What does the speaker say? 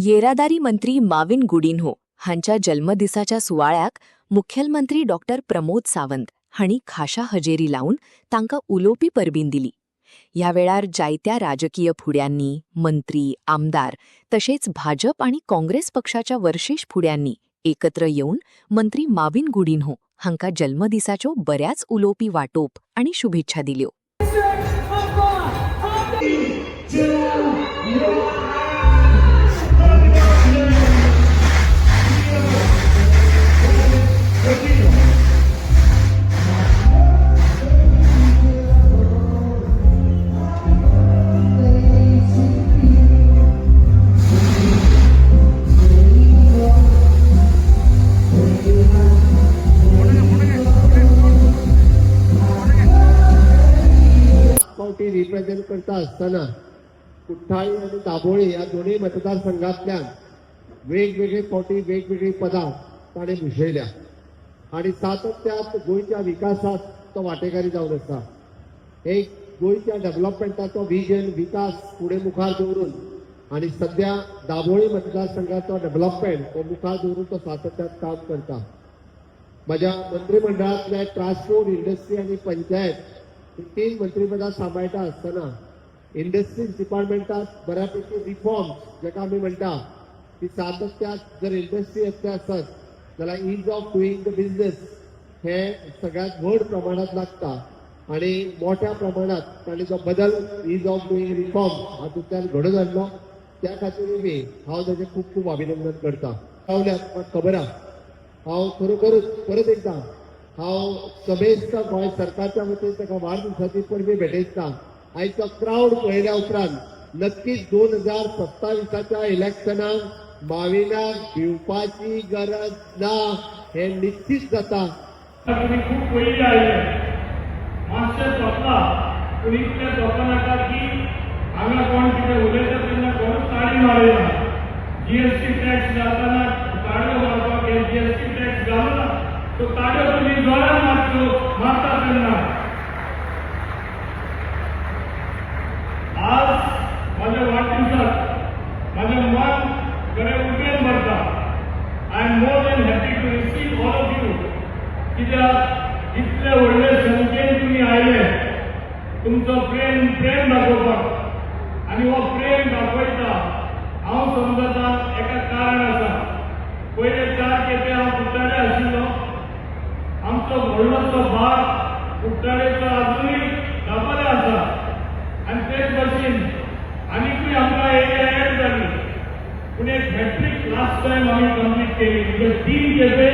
येरादारी मंत्री माविन गुडिन्हो हांच्या जन्मदिसाच्या सुवाळ्याक मुखेलमंत्री डॉक्टर प्रमोद सावंत हांणी खाशा हजेरी लावन तांकां उलोवपी परबीं दिली. ह्या वेळार जायत्या राजकीय फुड्यांनी, मंत्री, आमदार तशेंच भाजप आनी काँग्रेस पक्षाच्या वर्शेश फुड्यांनी एकत्र येवन मंत्री माविन गुडिन्हो हांकां जन्मदिसाच्यो बऱ्याच उलोवपी वाटोवप आनी शुभेच्छा दिल्यो. पावटी रिप्रेझेंट करता असताना कुठ्ठाळी आणि दाबोळी या दोन्ही मतदारसंघातल्यान वेगवेगळे फावटी वेगवेगळी पदां ताणें भुशयल्या आणि सातत्यात गोंयच्या विकासात तो वांटेकारी जावन आसा. एक गोंयच्या डेव्हलपमेंटाचो विजन विकास फुडें मुखार दवरून आणि सध्या दाबोळी मतदारसंघाचो डेव्हलपमेंट हो मुखार दवरून तो सातत्यात काम करता. म्हज्या मंत्रिमंडळांतले ट्रान्सपोर्ट, इंडस्ट्री आणि पंचायत तीन मंत्रिपदां सांबाळटा आसतना इंडस्ट्रीज डिपार्टमेंटात बऱ्यापैकी रिफॉर्म्स जेका आमी म्हणटा ती सातत्यात जर इंडस्ट्री असले आसत जाल्यार is of doing the business हे सगळ्यात व्हड प्रमाणात लागता आणि मोठ्या प्रमाणात ताणी जो बदल इज ऑफ डुईंग रिफॉर्म हातूंतल्यान घडोवन हाडलो. त्या खातीर बी हांव ताचें खूब खूब अभिनंदन करता. पावल्यात म्हाका खबर आहा हांव खरोखरूच परत एकदां हांव समेस्त गोंय सरकारच्या वतीन ताका वाडदिवसाची परबी भेटयता. आयचो क्रावड पळयल्या उपरांत नक्कीच 2027च्या इलेक्शनाक माविनाक भिवपाची गरज ना हे निश्चित जाता. खूप पयलीं आयले मातशें स्वता पूण इतलें स्वता की हांगा कोण कितें उलयता तेन्ना कोण ताळी मारयना. जीएसटी टॅक्स जाताना ताळयो मारपाक जीएसटी टॅक्स घालना तो ताळयो तुमी जोरान मारता तेन्ना. आज माझ्या वाढदिवसाक माझं मन खरें उमेद भरता. I am more than happy to receive all of you. कित्याक इतले व्हडले संख्येन तुमी आयले तुमचो प्रेम दाखोवपाक आनी हो प्रेम दाखयता हांव समजता एका कारण आसा. पयले 4 खेपे हांव कुट्टाडे आशिल्लो. आमचो व्हडलोसो भाग कुट्टाडेचो अजूनय दाबाले आसा आनी तेच भशेन आनीकूय आमकां एरिया एड जाली. पूण एक हॅट्रीक लास्ट टायम आमी कंप्लीट केली. म्हणजे 3 खेपे